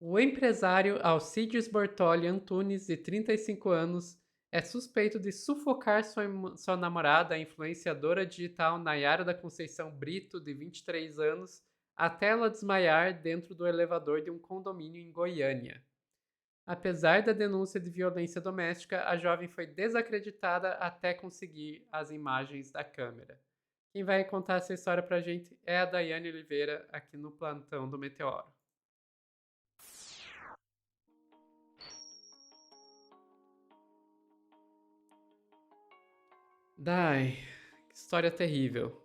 O empresário Alcides Bortoli Antunes, de 35 anos, é suspeito de sufocar sua namorada, a influenciadora digital Nayara da Conceição Brito, de 23 anos, até ela desmaiar dentro do elevador de um condomínio em Goiânia. Apesar da denúncia de violência doméstica, a jovem foi desacreditada até conseguir as imagens da câmera. Quem vai contar essa história pra gente é a Daiane Oliveira, aqui no plantão do Meteoro. Dai, que história terrível.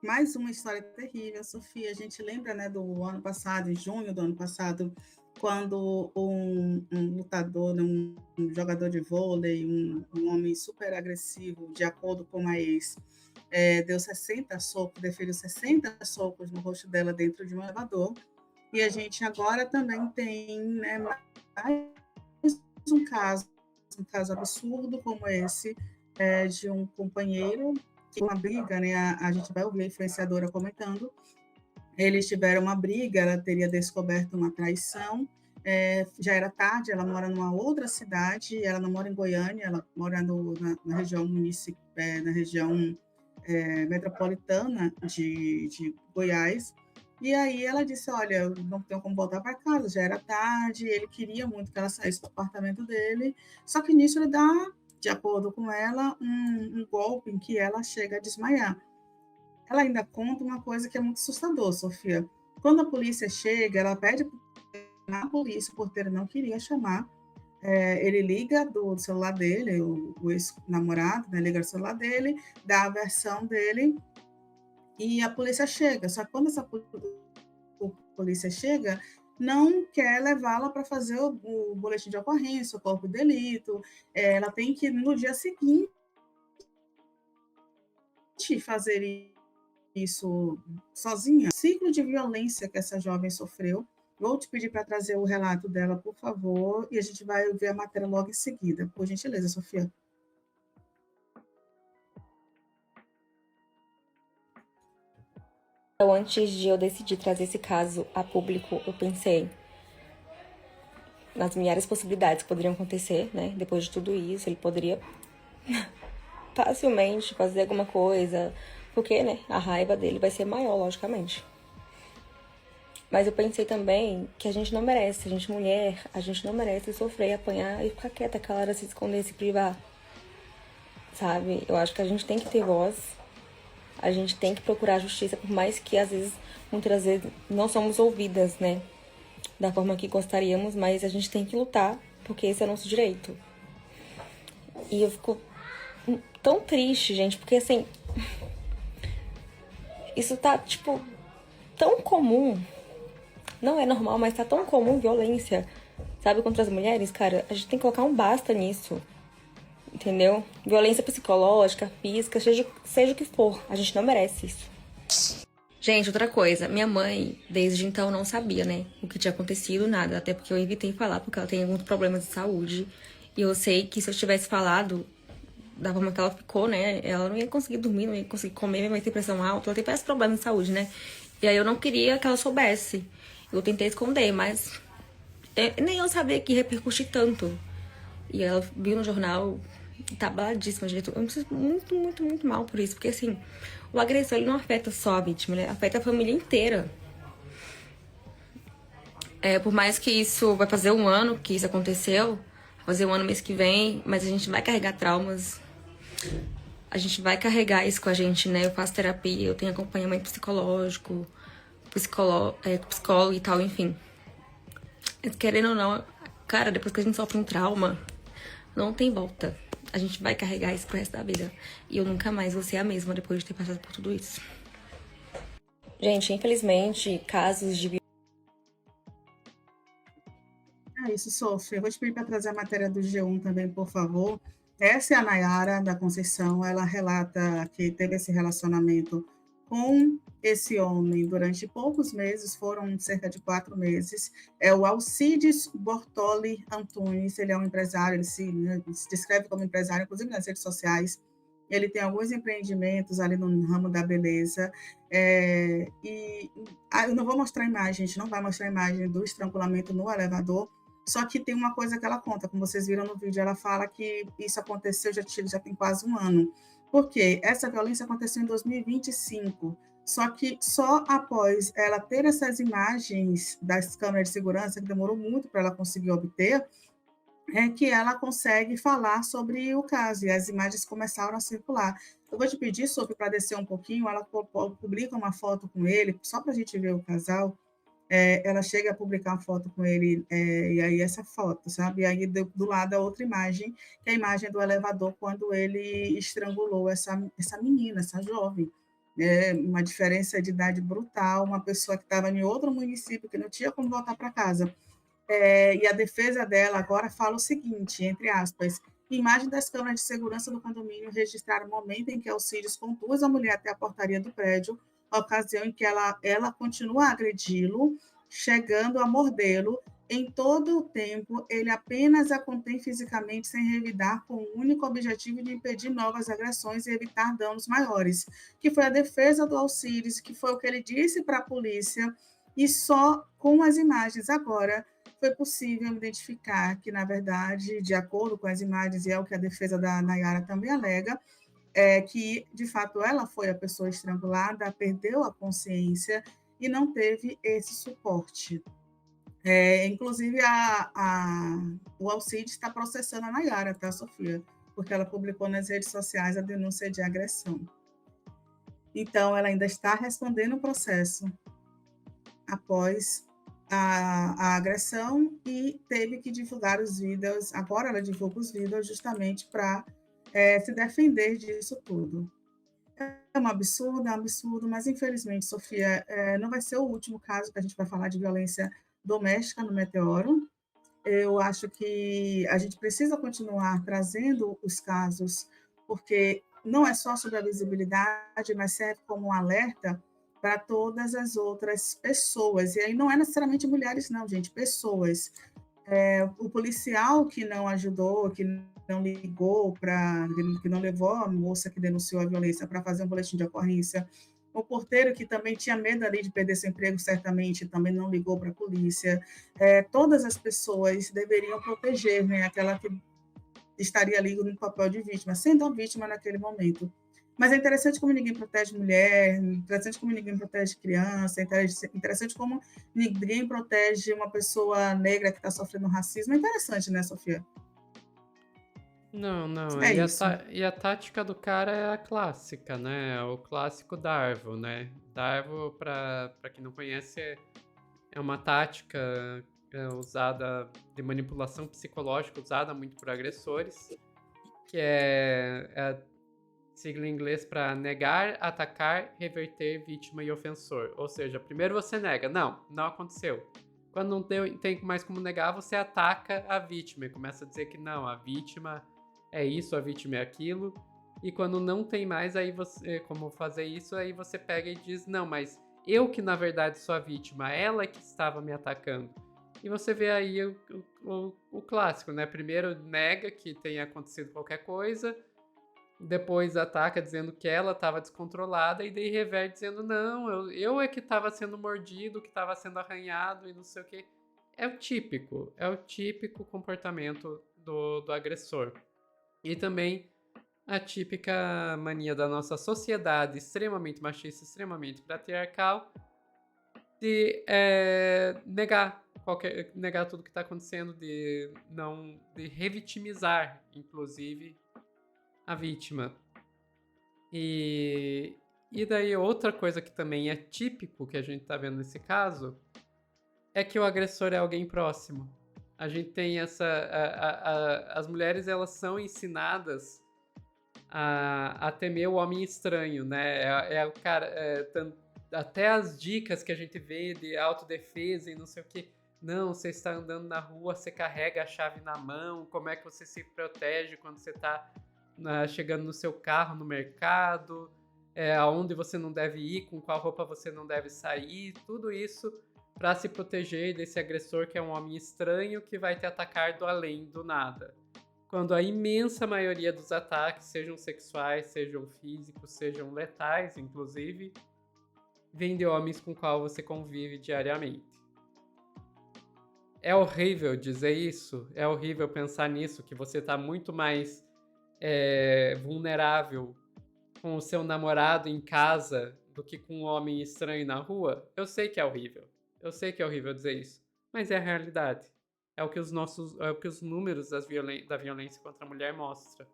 Mais uma história terrível, Sofia. A gente lembra, né, do ano passado, em junho do ano passado, quando um lutador, um jogador de vôlei, um homem super agressivo, de acordo com a ex, deu 60 socos, deferiu 60 socos no rosto dela dentro de um elevador. E a gente agora também tem, né, mais um caso absurdo como esse, de um companheiro, uma briga, né? A gente vai ouvir a influenciadora comentando. Eles tiveram uma briga, ela teria descoberto uma traição. Já era tarde, ela mora numa outra cidade, ela não mora em Goiânia, ela mora na região na região metropolitana de Goiás. E aí ela disse, olha, eu não tenho como voltar para casa, já era tarde, ele queria muito que ela saísse do apartamento dele, só que nisso ele dá, de acordo com ela, um golpe em que ela chega a desmaiar. Ela ainda conta uma coisa que é muito assustador, Sofia. Quando a polícia chega, ela pede a polícia, o porteiro não queria chamar, ele liga do celular dele, o ex-namorado, né, liga do celular dele, dá a versão dele e a polícia chega. Só que quando polícia chega, não quer levá-la para fazer o boletim de ocorrência, o corpo de delito. Ela tem que, no dia seguinte, fazer isso sozinha. O ciclo de violência que essa jovem sofreu. Vou te pedir para trazer o relato dela, por favor, e a gente vai ver a matéria logo em seguida. Por gentileza, Sofia. Então, antes de eu decidir trazer esse caso a público, eu pensei nas milhares de possibilidades que poderiam acontecer, né? Depois de tudo isso, ele poderia facilmente fazer alguma coisa, porque, né, a raiva dele vai ser maior, logicamente. Mas eu pensei também que a gente não merece, a gente mulher, a gente não merece sofrer, apanhar e ficar quieta, aquela hora se esconder, se privar, sabe? Eu acho que a gente tem que ter voz, a gente tem que procurar justiça, por mais que às vezes, muitas vezes, não somos ouvidas, né? Da forma que gostaríamos, mas a gente tem que lutar, porque esse é o nosso direito. E eu fico tão triste, gente, porque assim, isso tá, tipo, tão comum. Não é normal, mas tá tão comum violência, sabe, contra as mulheres, cara. A gente tem que colocar um basta nisso, entendeu? Violência psicológica, física, seja o que for. A gente não merece isso. Gente, outra coisa, minha mãe, desde então, não sabia, né, o que tinha acontecido, nada. Até porque eu evitei falar, porque ela tem alguns problemas de saúde. E eu sei que se eu tivesse falado da forma que ela ficou, né, ela não ia conseguir dormir, não ia conseguir comer, minha mãe tem pressão alta, ela tem vários problemas de saúde, né. E aí eu não queria que ela soubesse. Eu tentei esconder, mas nem eu sabia que ia repercutir tanto. E ela viu no jornal, tá abaladíssima, gente. Eu me sinto muito, muito, muito mal por isso. Porque, assim, o agressor, ele não afeta só a vítima, né? Afeta a família inteira. Por mais que isso vai fazer um ano que isso aconteceu, vai fazer um ano mês que vem, mas a gente vai carregar traumas. A gente vai carregar isso com a gente, né? Eu faço terapia, eu tenho acompanhamento psicológico, psicólogo e tal, enfim. Mas querendo ou não, cara, depois que a gente sofre um trauma, não tem volta. A gente vai carregar isso pro resto da vida. E eu nunca mais vou ser a mesma depois de ter passado por tudo isso. Gente, infelizmente, casos de É isso, Sofia. Eu vou te pedir para trazer a matéria do G1 também, por favor. Essa é a Nayara da Conceição. Ela relata que teve esse relacionamento com esse homem durante poucos meses, foram cerca de 4 meses. É o Alcides Bortoli Antunes. Ele é um empresário, ele se descreve como empresário, inclusive nas redes sociais. ele tem alguns empreendimentos ali no ramo da beleza, eu não vou mostrar a imagem, a gente não vai mostrar a imagem do estrangulamento no elevador, só que tem uma coisa que ela conta, como vocês viram no vídeo, ela fala que isso aconteceu, já tem quase um ano. Por quê? Essa violência aconteceu em 2025, só que só após ela ter essas imagens das câmeras de segurança, que demorou muito para ela conseguir obter, é que ela consegue falar sobre o caso, e as imagens começaram a circular. Eu vou te pedir, Sophie, para descer um pouquinho, ela publica uma foto com ele, só para a gente ver o casal, ela chega a publicar uma foto com ele, e aí essa foto, sabe? E aí do lado a outra imagem, que é a imagem do elevador, quando ele estrangulou essa menina, essa jovem. Uma diferença de idade brutal, uma pessoa que estava em outro município, que não tinha como voltar para casa. E a defesa dela agora fala o seguinte, entre aspas, imagem das câmeras de segurança do condomínio registraram o momento em que Alcides conduz a mulher até a portaria do prédio, a ocasião em que ela continua a agredi-lo, chegando a mordê-lo. Em todo o tempo, ele apenas a contém fisicamente sem revidar, com o único objetivo de impedir novas agressões e evitar danos maiores, que foi a defesa do Alcides, que foi o que ele disse para a polícia, e só com as imagens agora foi possível identificar que, na verdade, de acordo com as imagens, e é o que a defesa da Nayara também alega, que, de fato, ela foi a pessoa estrangulada, perdeu a consciência e não teve esse suporte. Inclusive, o Alcides está processando a Nayara, tá, Sofia? Porque ela publicou nas redes sociais a denúncia de agressão. Então, ela ainda está respondendo o processo após a agressão e teve que divulgar os vídeos. Agora ela divulga os vídeos justamente para se defender disso tudo. É um absurdo, mas infelizmente, Sofia, não vai ser o último caso que a gente vai falar de violência doméstica no Meteoro. Eu acho que a gente precisa continuar trazendo os casos, porque não é só sobre a visibilidade, mas serve como um alerta para todas as outras pessoas. E aí não é necessariamente mulheres, não, gente, pessoas. O policial que não ajudou, que não ligou que não levou a moça que denunciou a violência para fazer um boletim de ocorrência, o porteiro que também tinha medo ali de perder seu emprego, certamente também não ligou para a polícia. Todas as pessoas deveriam proteger, né, aquela que estaria ali no papel de vítima, sendo a vítima naquele momento. Mas é interessante como ninguém protege mulher, interessante como ninguém protege criança, interessante como ninguém protege uma pessoa negra que está sofrendo racismo. É interessante, né, Sofia? Não. É isso. E a tática do cara é a clássica, né? É o clássico Darvo, né? Darvo, pra quem não conhece, é uma tática usada de manipulação psicológica, usada muito por agressores, que é a sigla em inglês para negar, atacar, reverter vítima e ofensor. Ou seja, primeiro você nega, não aconteceu. Quando não tem mais como negar, você ataca a vítima e começa a dizer que não, a vítima é isso, a vítima é aquilo. E quando não tem mais aí você como fazer isso, aí você pega e diz, não, mas eu que na verdade sou a vítima, ela que estava me atacando. E você vê aí o clássico, né? Primeiro nega que tenha acontecido qualquer coisa, depois ataca dizendo que ela estava descontrolada e daí reverte dizendo não, eu é que estava sendo mordido, que estava sendo arranhado e não sei o que. É o típico comportamento do agressor. E também a típica mania da nossa sociedade extremamente machista, extremamente patriarcal, de negar tudo que está acontecendo, de revitimizar, inclusive, a vítima. E daí outra coisa que também é típico que a gente tá vendo nesse caso é que o agressor é alguém próximo. A gente tem as mulheres, elas são ensinadas a temer o homem estranho, né? O cara... até as dicas que a gente vê de autodefesa e não sei o que. Não, você está andando na rua, você carrega a chave na mão, como é que você se protege quando você está chegando no seu carro, no mercado, aonde você não deve ir, com qual roupa você não deve sair, tudo isso para se proteger desse agressor que é um homem estranho que vai te atacar do além, do nada. quando a imensa maioria dos ataques, sejam sexuais, sejam físicos, sejam letais, inclusive, vem de homens com qual você convive diariamente. É horrível dizer isso, é horrível pensar nisso, que você está muito mais vulnerável com o seu namorado em casa do que com um homem estranho na rua. Eu sei que é horrível, eu sei que é horrível dizer isso, mas é a realidade. É o que os números da violência contra a mulher mostram.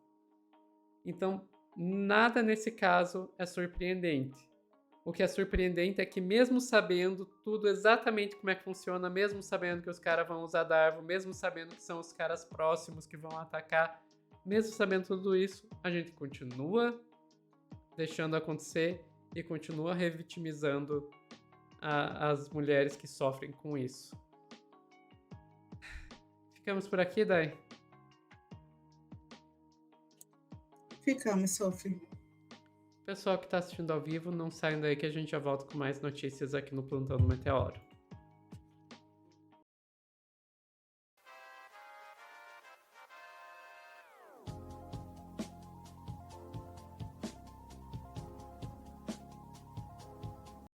Então, nada nesse caso é surpreendente. O que é surpreendente é que mesmo sabendo tudo exatamente como é que funciona, mesmo sabendo que os caras vão usar dardo, mesmo sabendo que são os caras próximos que vão atacar, mesmo sabendo tudo isso, a gente continua deixando acontecer e continua revitimizando as mulheres que sofrem com isso. Ficamos por aqui, Dai? Ficamos, Sophie. Pessoal que está assistindo ao vivo, não saiam daí que a gente já volta com mais notícias aqui no Plantão do Meteoro.